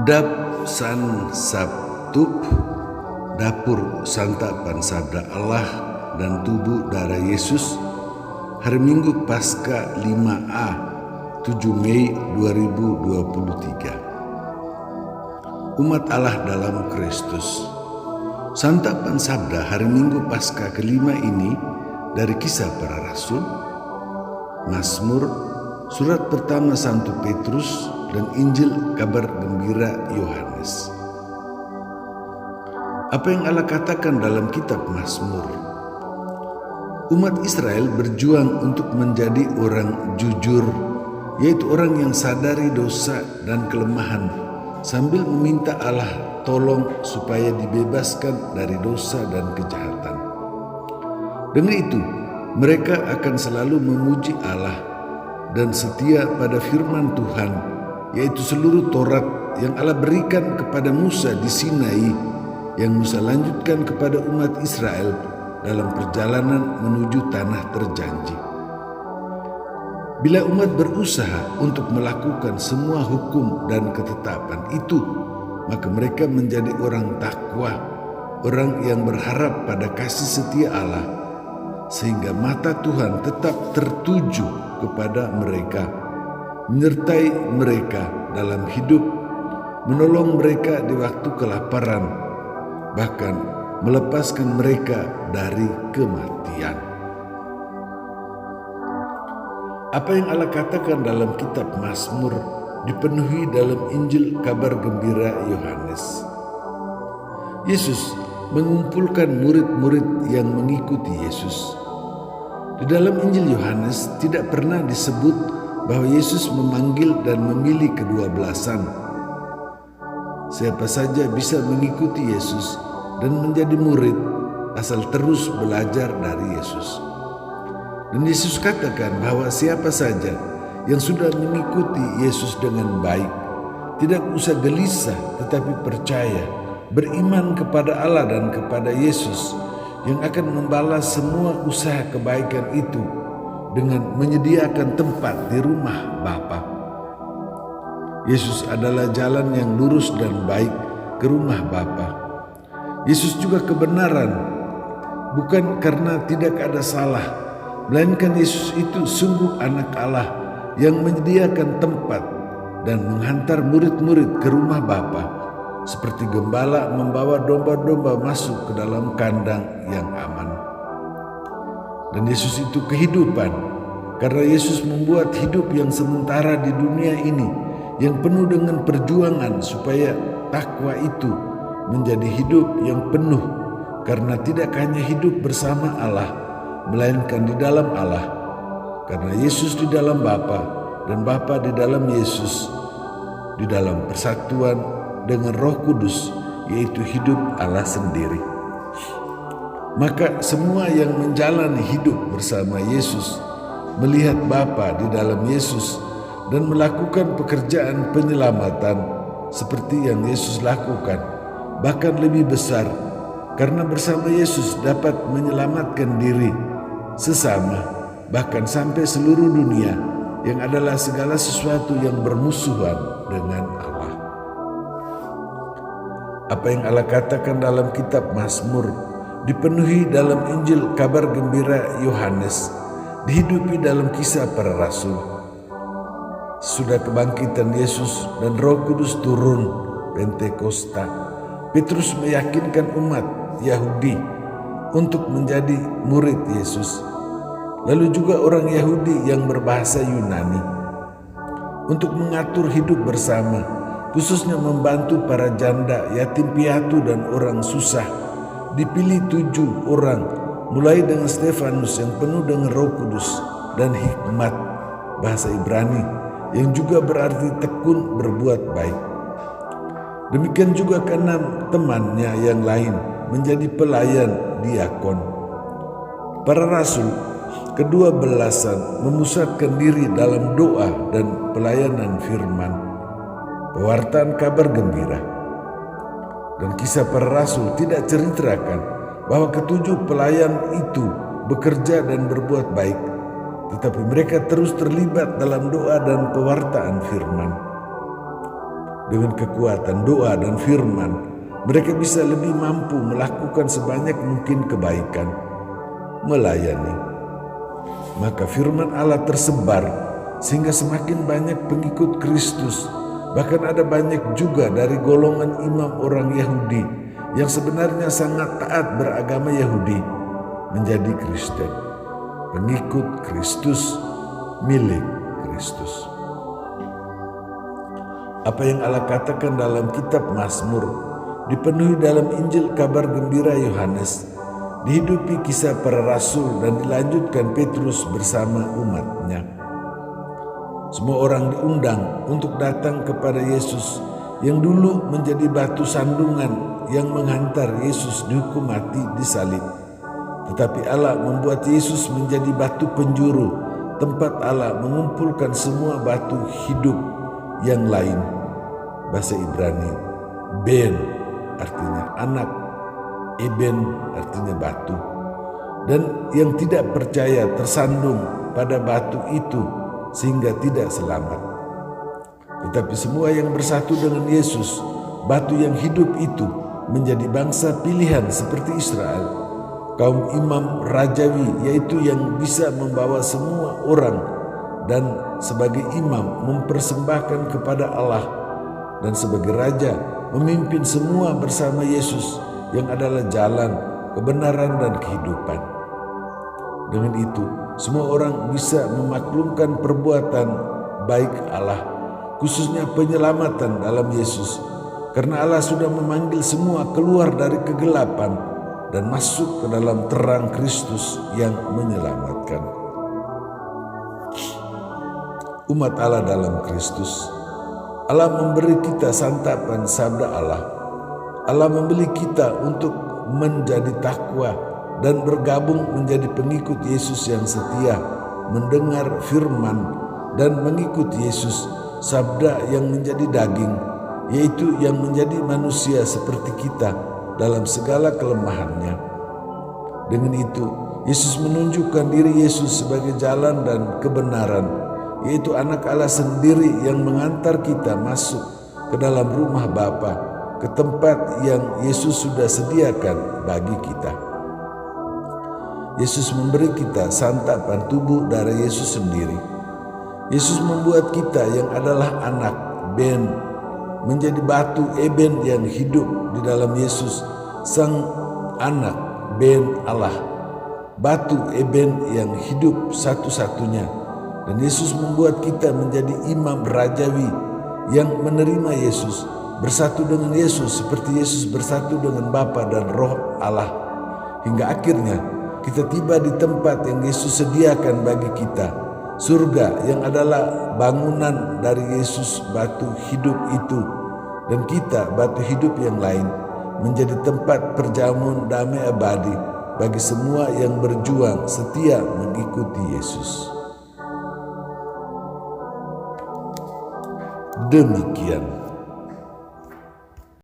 Dap San Sabtu, dapur santapan sabda Allah dan tubuh darah Yesus, hari Minggu Paskah 5A 7 Mei 2023. Umat Allah dalam Kristus. Santapan sabda hari Minggu Paskah kelima ini dari Kisah Para Rasul, Mazmur, surat pertama Santo Petrus, dan Injil kabar gembira Yohanes. Apa yang Allah katakan dalam kitab Mazmur? Umat Israel berjuang untuk menjadi orang jujur, yaitu orang yang sadari dosa dan kelemahan, sambil meminta Allah tolong supaya dibebaskan dari dosa dan kejahatan. Dengan itu, mereka akan selalu memuji Allah dan setia pada firman Tuhan, yaitu seluruh Taurat yang Allah berikan kepada Musa di Sinai, yang Musa lanjutkan kepada umat Israel dalam perjalanan menuju tanah terjanji. Bila umat berusaha untuk melakukan semua hukum dan ketetapan itu, maka mereka menjadi orang takwa, orang yang berharap pada kasih setia Allah, sehingga mata Tuhan tetap tertuju kepada mereka, menyertai mereka dalam hidup, menolong mereka di waktu kelaparan, bahkan melepaskan mereka dari kematian. Apa yang Allah katakan dalam kitab Mazmur dipenuhi dalam Injil kabar gembira Yohanes. Yesus mengumpulkan murid-murid yang mengikuti Yesus. Di dalam Injil Yohanes tidak pernah disebut bahwa Yesus memanggil dan memilih kedua-belasan. Siapa saja bisa mengikuti Yesus dan menjadi murid asal terus belajar dari Yesus. Dan Yesus katakan bahwa siapa saja yang sudah mengikuti Yesus dengan baik, tidak usah gelisah tetapi percaya, beriman kepada Allah dan kepada Yesus yang akan membalas semua usaha kebaikan itu dengan menyediakan tempat di rumah Bapa. Yesus adalah jalan yang lurus dan baik ke rumah Bapa. Yesus juga kebenaran, bukan karena tidak ada salah, melainkan Yesus itu sungguh anak Allah yang menyediakan tempat dan menghantar murid-murid ke rumah Bapa, seperti gembala membawa domba-domba masuk ke dalam kandang yang aman. Dan Yesus itu kehidupan, karena Yesus membuat hidup yang sementara di dunia ini yang penuh dengan perjuangan supaya takwa itu menjadi hidup yang penuh, karena tidak hanya hidup bersama Allah, melainkan di dalam Allah, karena Yesus di dalam Bapa dan Bapa di dalam Yesus, di dalam persatuan dengan Roh Kudus, yaitu hidup Allah sendiri. Maka semua yang menjalani hidup bersama Yesus, melihat Bapa di dalam Yesus, dan melakukan pekerjaan penyelamatan seperti yang Yesus lakukan, bahkan lebih besar, karena bersama Yesus dapat menyelamatkan diri, sesama, bahkan sampai seluruh dunia, yang adalah segala sesuatu yang bermusuhan dengan Allah. Apa yang Allah katakan dalam kitab Mazmur dipenuhi dalam Injil kabar gembira Yohanes, dihidupi dalam Kisah Para Rasul. Sudah kebangkitan Yesus dan Roh Kudus turun Pentakosta, Petrus meyakinkan umat Yahudi untuk menjadi murid Yesus, lalu juga orang Yahudi yang berbahasa Yunani, untuk mengatur hidup bersama, khususnya membantu para janda, yatim piatu dan orang susah. Dipilih 7 orang, mulai dengan Stefanus yang penuh dengan Roh Kudus dan hikmat, bahasa Ibrani, yang juga berarti tekun berbuat baik. Demikian juga ke-6 temannya yang lain menjadi pelayan diakon. Para rasul kedua-belasan memusatkan diri dalam doa dan pelayanan firman, pewartaan kabar gembira. Dan Kisah Para Rasul tidak ceritakan bahwa ke-7 pelayan itu bekerja dan berbuat baik, tetapi mereka terus terlibat dalam doa dan pewartaan firman. Dengan kekuatan doa dan firman, mereka bisa lebih mampu melakukan sebanyak mungkin kebaikan, melayani. Maka firman Allah tersebar sehingga semakin banyak pengikut Kristus. Bahkan ada banyak juga dari golongan imam orang Yahudi yang sebenarnya sangat taat beragama Yahudi menjadi Kristen, pengikut Kristus, milik Kristus. Apa yang Allah katakan dalam kitab Mazmur dipenuhi dalam Injil kabar gembira Yohanes, dihidupi kisah para rasul dan dilanjutkan Petrus bersama umatnya. Semua orang diundang untuk datang kepada Yesus yang dulu menjadi batu sandungan yang menghantar Yesus dihukum mati di salib. Tetapi Allah membuat Yesus menjadi batu penjuru, tempat Allah mengumpulkan semua batu hidup yang lain. Bahasa Ibrani, Ben artinya anak, Eben artinya batu. Dan yang tidak percaya tersandung pada batu itu sehingga tidak selamat. Tetapi semua yang bersatu dengan Yesus, batu yang hidup itu, menjadi bangsa pilihan seperti Israel, kaum imam rajawi, yaitu yang bisa membawa semua orang dan sebagai imam mempersembahkan kepada Allah, dan sebagai raja memimpin semua bersama Yesus yang adalah jalan, kebenaran dan kehidupan. Dengan itu semua orang bisa memaklumkan perbuatan baik Allah, khususnya penyelamatan dalam Yesus, karena Allah sudah memanggil semua keluar dari kegelapan dan masuk ke dalam terang Kristus yang menyelamatkan. Umat Allah dalam Kristus, Allah memberi kita santapan sabda Allah. Allah membeli kita untuk menjadi takwa dan bergabung menjadi pengikut Yesus yang setia, mendengar firman dan mengikut Yesus, sabda yang menjadi daging, yaitu yang menjadi manusia seperti kita dalam segala kelemahannya. Dengan itu, Yesus menunjukkan diri Yesus sebagai jalan dan kebenaran, yaitu anak Allah sendiri yang mengantar kita masuk ke dalam rumah Bapa, ke tempat yang Yesus sudah sediakan bagi kita. Yesus memberi kita santapan tubuh darah Yesus sendiri. Yesus membuat kita yang adalah anak, Ben, menjadi batu Eben yang hidup di dalam Yesus, sang anak Ben Allah, batu Eben yang hidup satu-satunya. Dan Yesus membuat kita menjadi imam rajawi yang menerima Yesus, bersatu dengan Yesus seperti Yesus bersatu dengan Bapa dan Roh Allah, hingga akhirnya kita tiba di tempat yang Yesus sediakan bagi kita, surga yang adalah bangunan dari Yesus batu hidup itu, dan kita batu hidup yang lain, menjadi tempat perjamuan damai abadi bagi semua yang berjuang setia mengikuti Yesus. Demikian